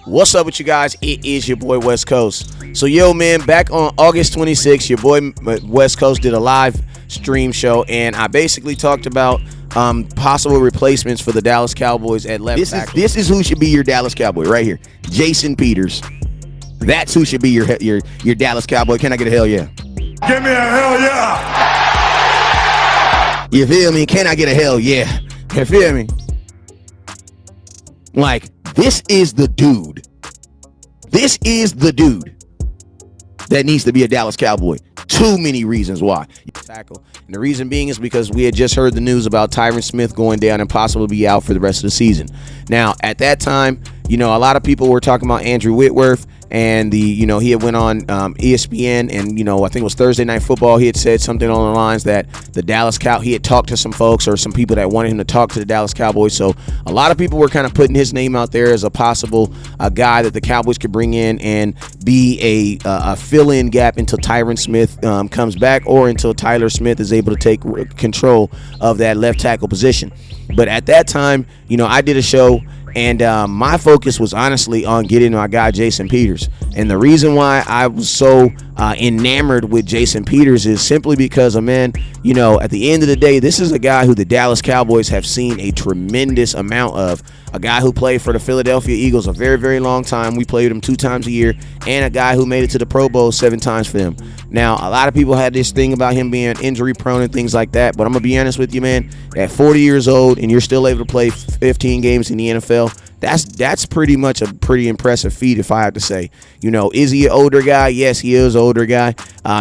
What's up with you guys? It is your boy West Coast. So yo man, back on August 26th, your boy West Coast did a live stream show, and I basically talked about possible replacements for the Dallas Cowboys at left tackle. This is who should be your Dallas Cowboy right here. Jason Peters. That's who should be your Dallas Cowboy. Can I get a hell yeah? Give me a hell yeah! You feel me? Can I get a hell yeah? You feel me? Like, this is the dude. This is the dude that needs to be a Dallas Cowboy. Too many reasons why. Tackle. And the reason being is because we had just heard the news about Tyron Smith going down and possibly be out for the rest of the season. Now, at that time, a lot of people were talking about Andrew Whitworth, and he had went on ESPN, and I think it was Thursday Night Football. He had said something on the lines that he had talked to some folks or some people that wanted him to talk to the Dallas Cowboys. So a lot of people were kind of putting his name out there as a possible guy that the Cowboys could bring in and be a fill-in gap until Tyron Smith comes back, or until Tyler Smith is able to take control of that left tackle position. But at that time, I did a show, and my focus was honestly on getting my guy Jason Peters. And the reason why I was so enamored with Jason Peters is simply because, at the end of the day, this is a guy who the Dallas Cowboys have seen a tremendous amount of. A guy who played for the Philadelphia Eagles a very, very long time. We played him 2 times a year. And a guy who made it to the Pro Bowl 7 times for them. Now, a lot of people had this thing about him being injury prone and things like that. But I'm going to be honest with you, man. At 40 years old and you're still able to play 15 games in the NFL, that's pretty much a pretty impressive feat, if I have to say. Is he an older guy? Yes, he is an older guy.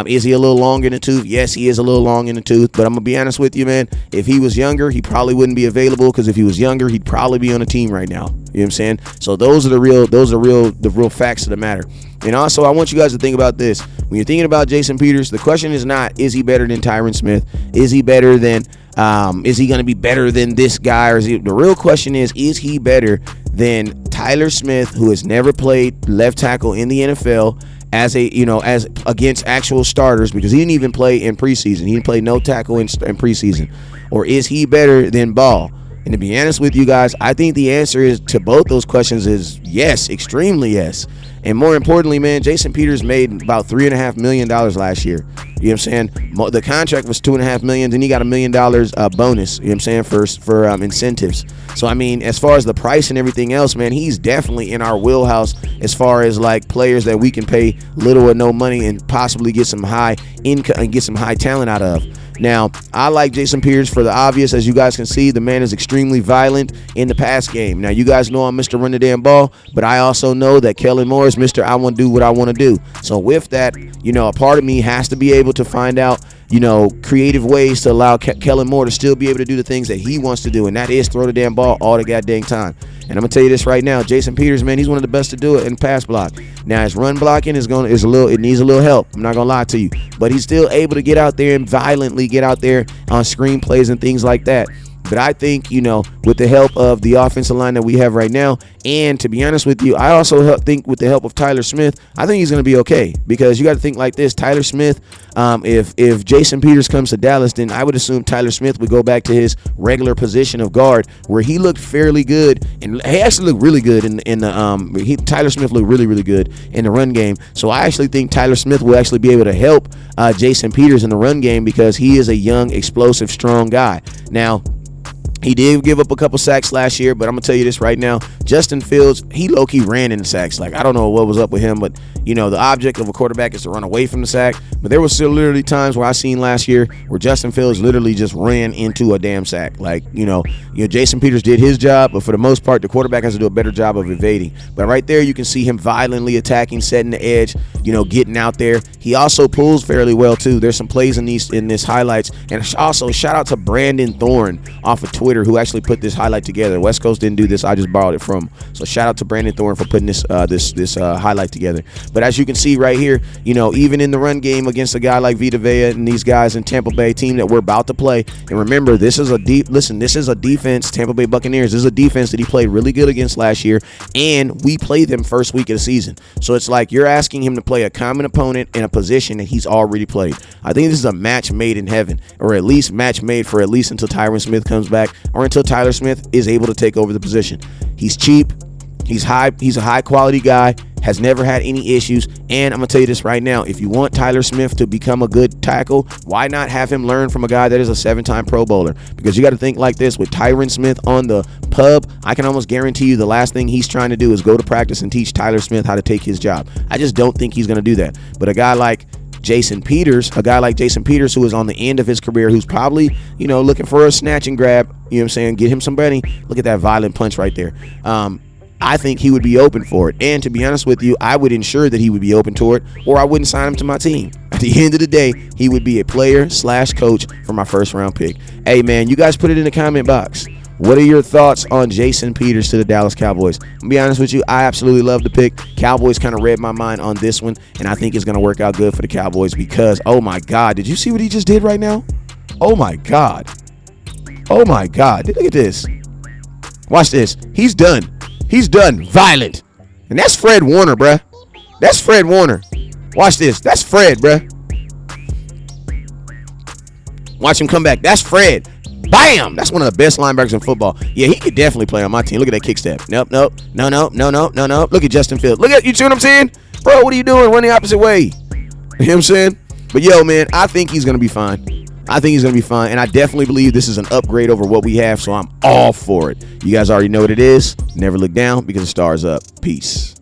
Is he a little long in the tooth? Yes, he is a little long in the tooth. But I'm going to be honest with you, man. If he was younger, he probably wouldn't be available, because if he was younger, he'd probably be on a team right now. You know what I'm saying? So those are the real facts of the matter. And also, I want you guys to think about this. When you're thinking about Jason Peters, the question is not, is he better than Tyron Smith? Is he better than is he going to be better than this guy? Or the real question is he better than Tyler Smith, who has never played left tackle in the NFL as against actual starters, because he didn't even play in preseason. He didn't play no tackle in preseason. Or is he better than Ball? And to be honest with you guys, I think the answer is to both those questions is yes, extremely yes. And more importantly, man, Jason Peters made about $3.5 million last year. You know what I'm saying? The contract was $2.5 million, then he got $1 million bonus. You know what I'm saying, for incentives. So I mean, as far as the price and everything else, man, he's definitely in our wheelhouse as far as like players that we can pay little or no money and possibly get some high income and get some high talent out of. Now, I like Jason Peters for the obvious. As you guys can see, the man is extremely violent in the pass game. Now, you guys know I'm Mr. Run the Damn Ball, but I also know that Kellen Moore is Mr. I want to do what I want to do. So with that, a part of me has to be able to find out, creative ways to allow Kellen Moore to still be able to do the things that he wants to do, and that is throw the damn ball all the goddamn time. And I'm gonna tell you this right now, Jason Peters, man, he's one of the best to do it in pass block. Now his run blocking it needs a little help. I'm not gonna lie to you, but he's still able to get out there and violently get out there on screen plays and things like that. But I think, with the help of the offensive line that we have right now, and to be honest with you, I also think with the help of Tyler Smith, I think he's going to be okay. Because you got to think like this, Tyler Smith, if Jason Peters comes to Dallas, then I would assume Tyler Smith would go back to his regular position of guard, where he looked fairly good, and he actually looked really good Tyler Smith looked really, really good in the run game. So I actually think Tyler Smith will actually be able to help Jason Peters in the run game, because he is a young, explosive, strong guy. Now, he did give up a couple sacks last year, but I'm going to tell you this right now. Justin Fields, he low-key ran in the sacks. Like, I don't know what was up with him, but, the object of a quarterback is to run away from the sack. But there was still literally times where I seen last year where Justin Fields literally just ran into a damn sack. Like, Jason Peters did his job, but for the most part, the quarterback has to do a better job of evading. But right there, you can see him violently attacking, setting the edge, getting out there. He also pulls fairly well, too. There's some plays in this highlights. And also, shout out to Brandon Thorne off of Twitter, who actually put this highlight together. West Coast didn't do this. I just borrowed it from him. So shout out to Brandon Thorne for putting this highlight together. But as you can see right here, even in the run game against a guy like Vita Vea and these guys in Tampa Bay, team that we're about to play. And remember, this is a defense, Tampa Bay Buccaneers. This is a defense that he played really good against last year, and we played them first week of the season. So it's like you're asking him to play a common opponent in a position that he's already played. I think this is a match made in heaven, or at least match made for at least until Tyron Smith comes back, or until Tyler Smith is able to take over the position. He's cheap. He's a high quality guy, has never had any issues. And I'm gonna tell you this right now, if you want Tyler Smith to become a good tackle, why not have him learn from a guy that is a 7-time Pro Bowler? Because you got to think like this, with Tyron Smith on the pub, I can almost guarantee you the last thing he's trying to do is go to practice and teach Tyler Smith how to take his job. I just don't think he's gonna do that. But a guy like Jason Peters, who is on the end of his career, who's probably, looking for a snatch and grab, get him some money. Look at that violent punch right there. I think he would be open for it. And to be honest with you, I would ensure that he would be open to it, or I wouldn't sign him to my team. At the end of the day, he would be a player/coach for my first round pick. Hey man, you guys put it in the comment box. What are your thoughts on Jason Peters to the Dallas Cowboys? I'll be honest with you, I absolutely love the pick. Cowboys kind of read my mind on this one, and I think it's going to work out good for the Cowboys because, oh my God, did you see what he just did right now? Oh my God. Oh my God. Look at this. Watch this. He's done. He's done. Violent. And that's Fred Warner, bruh. That's Fred Warner. Watch this. That's Fred, bruh. Watch him come back. That's Fred. Bam! That's one of the best linebackers in football. Yeah, he could definitely play on my team. Look at that kick step. Nope. No. Look at Justin Fields. Look at, you see what I'm saying? Bro, what are you doing? Run the opposite way. You know what I'm saying? But yo, man, I think he's going to be fine. And I definitely believe this is an upgrade over what we have, so I'm all for it. You guys already know what it is. Never look down because the star's up. Peace.